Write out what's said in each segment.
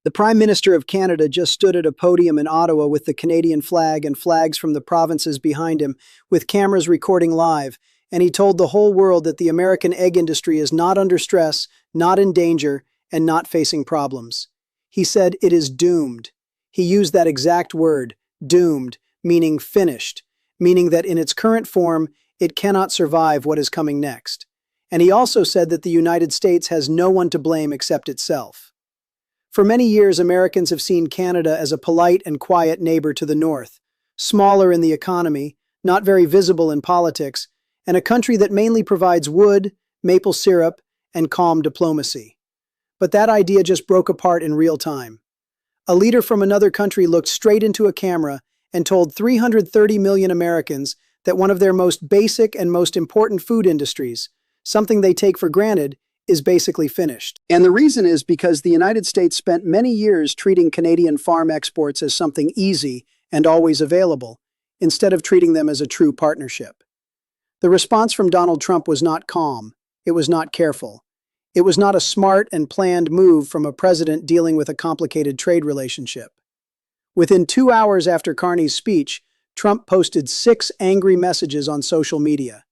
The Prime Minister of Canada just stood at a podium in Ottawa with the Canadian flag and flags from the provinces behind him, with cameras recording live, and he told the whole world that the American egg industry is not under stress, not in danger, and not facing problems. He said it is doomed. He used that exact word, doomed, meaning finished, meaning that in its current form, it cannot survive what is coming next. And he also said that the United States has no one to blame except itself. For many years, Americans have seen Canada as a polite and quiet neighbor to the north, smaller in the economy, not very visible in politics, and a country that mainly provides wood, maple syrup, and calm diplomacy. But that idea just broke apart in real time. A leader from another country looked straight into a camera and told 330 million Americans that one of their most basic and most important food industries, something they take for granted, is basically finished. And the reason is because the United States spent many years treating Canadian farm exports as something easy and always available, instead of treating them as a true partnership. The response from Donald Trump was not calm. It was not careful. It was not a smart and planned move from a president dealing with a complicated trade relationship. Within 2 hours after Carney's speech, Trump posted 6 angry messages on social media.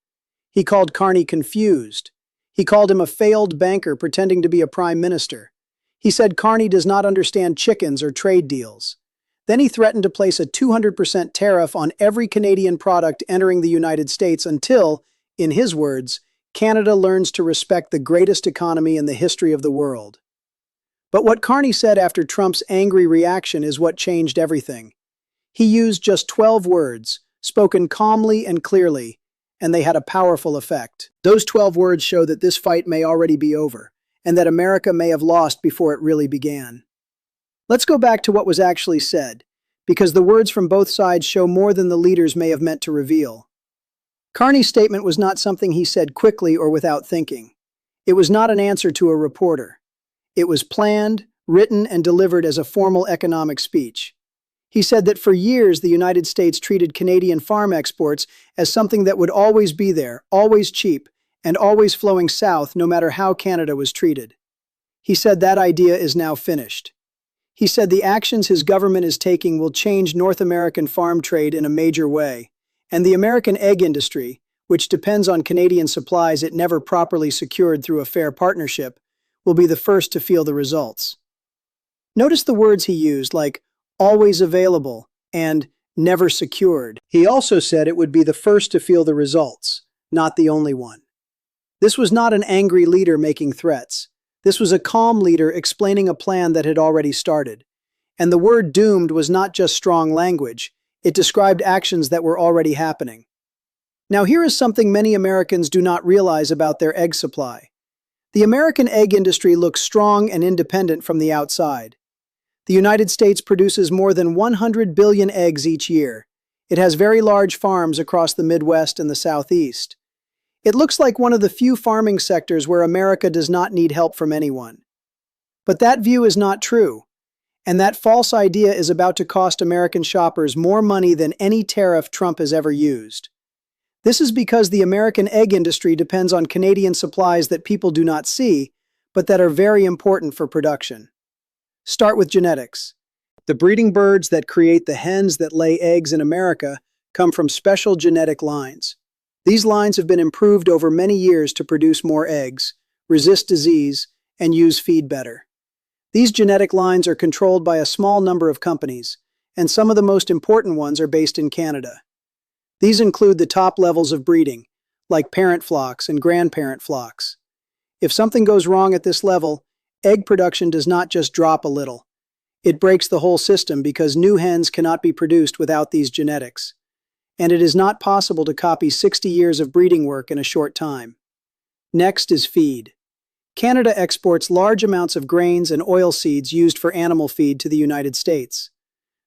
He called Carney confused. He called him a failed banker pretending to be a prime minister. He said Carney does not understand chickens or trade deals. Then he threatened to place a 200% tariff on every Canadian product entering the United States until, in his words, Canada learns to respect the greatest economy in the history of the world. But what Carney said after Trump's angry reaction is what changed everything. He used just 12 words, spoken calmly and clearly, and they had a powerful effect. Those 12 words show that this fight may already be over, and that America may have lost before it really began. Let's go back to what was actually said, because the words from both sides show more than the leaders may have meant to reveal. Carney's statement was not something he said quickly or without thinking. It was not an answer to a reporter. It was planned, written, and delivered as a formal economic speech. He said that for years the United States treated Canadian farm exports as something that would always be there, always cheap, and always flowing south no matter how Canada was treated. He said that idea is now finished. He said the actions his government is taking will change North American farm trade in a major way, and the American egg industry, which depends on Canadian supplies it never properly secured through a fair partnership, will be the first to feel the results. Notice the words he used, like always available and never secured. He also said it would be the first to feel the results, not the only one. This was not an angry leader making threats. This was a calm leader explaining a plan that had already started. And the word doomed was not just strong language. It described actions that were already happening. Now here is something many Americans do not realize about their egg supply. The American egg industry looks strong and independent from the outside. The United States produces more than 100 billion eggs each year. It has very large farms across the Midwest and the Southeast. It looks like one of the few farming sectors where America does not need help from anyone. But that view is not true, and that false idea is about to cost American shoppers more money than any tariff Trump has ever used. This is because the American egg industry depends on Canadian supplies that people do not see, but that are very important for production. Start with genetics. The breeding birds that create the hens that lay eggs in America come from special genetic lines. These lines have been improved over many years to produce more eggs, resist disease, and use feed better. These genetic lines are controlled by a small number of companies, and some of the most important ones are based in Canada. These include the top levels of breeding, like parent flocks and grandparent flocks. If something goes wrong at this level, egg production does not just drop a little. It breaks the whole system because new hens cannot be produced without these genetics. And it is not possible to copy 60 years of breeding work in a short time. Next is feed. Canada exports large amounts of grains and oilseeds used for animal feed to the United States.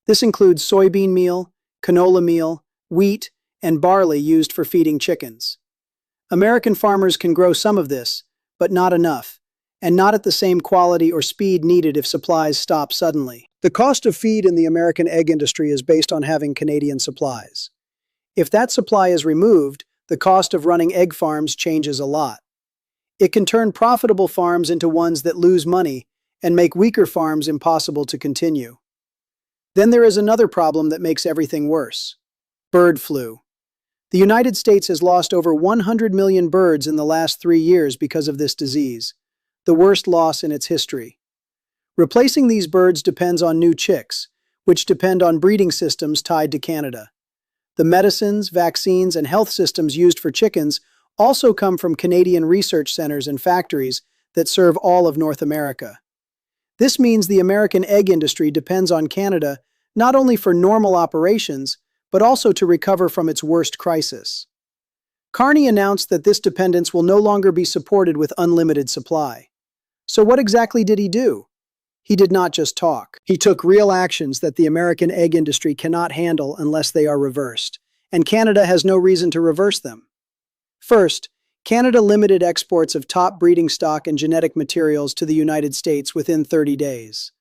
This includes soybean meal, canola meal, wheat, and barley used for feeding chickens. American farmers can grow some of this, but not enough, and not at the same quality or speed needed if supplies stop suddenly. The cost of feed in the American egg industry is based on having Canadian supplies. If that supply is removed, the cost of running egg farms changes a lot. It can turn profitable farms into ones that lose money, and make weaker farms impossible to continue. Then there is another problem that makes everything worse: bird flu. The United States has lost over 100 million birds in the last 3 years because of this disease, the worst loss in its history. Replacing these birds depends on new chicks, which depend on breeding systems tied to Canada. The medicines, vaccines, and health systems used for chickens also come from Canadian research centers and factories that serve all of North America. This means the American egg industry depends on Canada not only for normal operations, but also to recover from its worst crisis. Carney announced that this dependence will no longer be supported with unlimited supply. So what exactly did he do? He did not just talk. He took real actions that the American egg industry cannot handle unless they are reversed, and Canada has no reason to reverse them. First, Canada limited exports of top breeding stock and genetic materials to the United States within 30 days.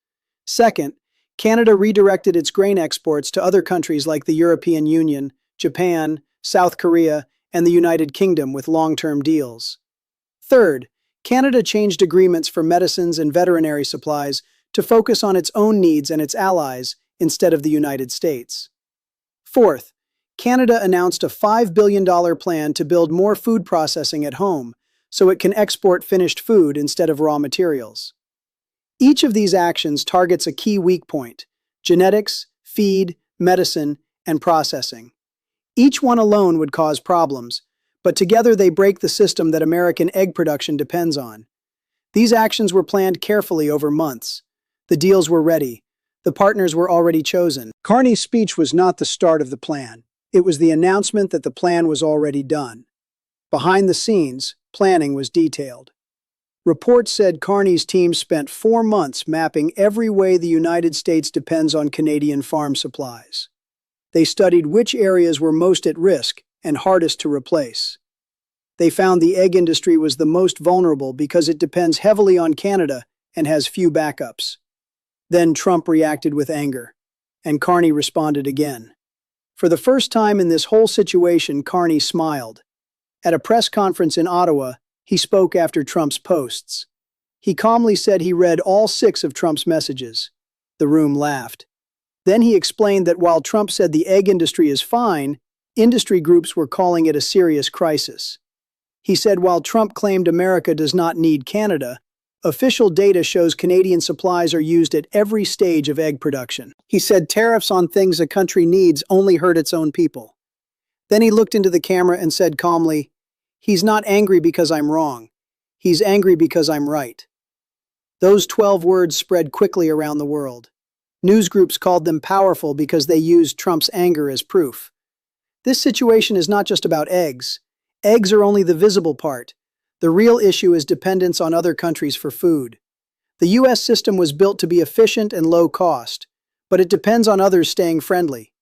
Second, Canada redirected its grain exports to other countries like the European Union, Japan, South Korea, and the United Kingdom with long-term deals. Third, Canada changed agreements for medicines and veterinary supplies to focus on its own needs and its allies instead of the United States. Fourth, Canada announced a $5 billion plan to build more food processing at home so it can export finished food instead of raw materials. Each of these actions targets a key weak point: genetics, feed, medicine, and processing. Each one alone would cause problems, but together they break the system that American egg production depends on. These actions were planned carefully over months. The deals were ready. The partners were already chosen. Carney's speech was not the start of the plan. It was the announcement that the plan was already done. Behind the scenes, planning was detailed. Reports said Carney's team spent 4 months mapping every way the United States depends on Canadian farm supplies. They studied which areas were most at risk and hardest to replace. They found the egg industry was the most vulnerable because it depends heavily on Canada and has few backups. Then Trump reacted with anger, and Carney responded again. For the first time in this whole situation, Carney smiled. At a press conference in Ottawa, he spoke after Trump's posts. He calmly said he read all 6 of Trump's messages. The room laughed. Then he explained that while Trump said the egg industry is fine, industry groups were calling it a serious crisis. He said while Trump claimed America does not need Canada, official data shows Canadian supplies are used at every stage of egg production. He said tariffs on things a country needs only hurt its own people. Then he looked into the camera and said calmly, "He's not angry because I'm wrong. He's angry because I'm right." Those 12 words spread quickly around the world. News groups called them powerful because they used Trump's anger as proof. This situation is not just about eggs. Eggs are only the visible part. The real issue is dependence on other countries for food. The U.S. system was built to be efficient and low cost, but it depends on others staying friendly.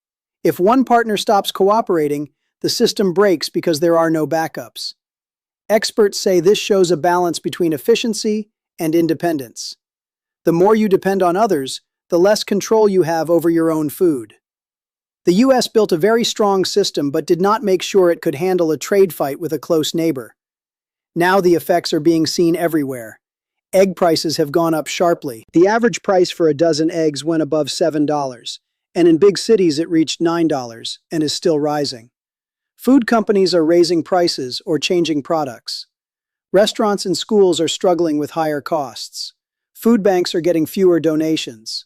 If one partner stops cooperating, the system breaks because there are no backups. Experts say this shows a balance between efficiency and independence. The more you depend on others, the less control you have over your own food. The U.S. built a very strong system but did not make sure it could handle a trade fight with a close neighbor. Now the effects are being seen everywhere. Egg prices have gone up sharply. The average price for a dozen eggs went above $7, and in big cities it reached $9 and is still rising. Food companies are raising prices or changing products. Restaurants and schools are struggling with higher costs. Food banks are getting fewer donations.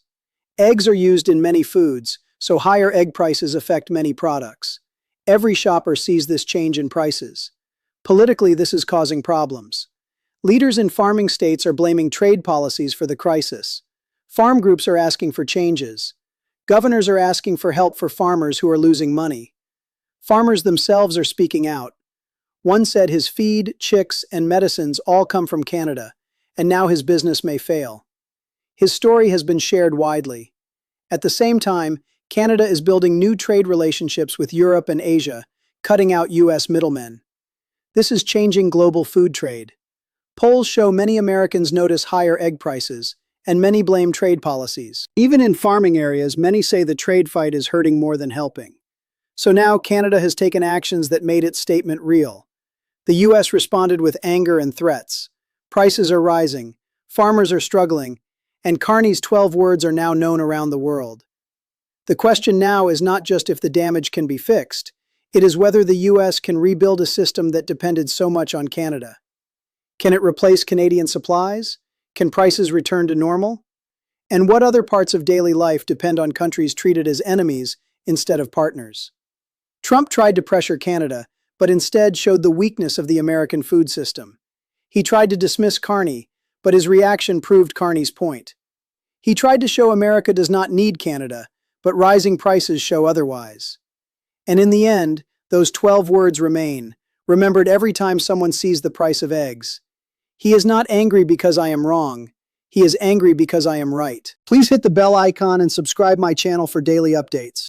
Eggs are used in many foods, so higher egg prices affect many products. Every shopper sees this change in prices. Politically, this is causing problems. Leaders in farming states are blaming trade policies for the crisis. Farm groups are asking for changes. Governors are asking for help for farmers who are losing money. Farmers themselves are speaking out. One said his feed, chicks, and medicines all come from Canada, and now his business may fail. His story has been shared widely. At the same time, Canada is building new trade relationships with Europe and Asia, cutting out U.S. middlemen. This is changing global food trade. Polls show many Americans notice higher egg prices, and many blame trade policies. Even in farming areas, many say the trade fight is hurting more than helping. So now Canada has taken actions that made its statement real. The U.S. responded with anger and threats. Prices are rising, farmers are struggling, and Carney's 12 words are now known around the world. The question now is not just if the damage can be fixed, it is whether the US can rebuild a system that depended so much on Canada. Can it replace Canadian supplies? Can prices return to normal? And what other parts of daily life depend on countries treated as enemies instead of partners? Trump tried to pressure Canada, but instead showed the weakness of the American food system. He tried to dismiss Carney, but his reaction proved Carney's point. He tried to show America does not need Canada, but rising prices show otherwise. And in the end, those 12 words remain, remembered every time someone sees the price of eggs. He is not angry because I am wrong. He is angry because I am right. Please hit the bell icon and subscribe my channel for daily updates.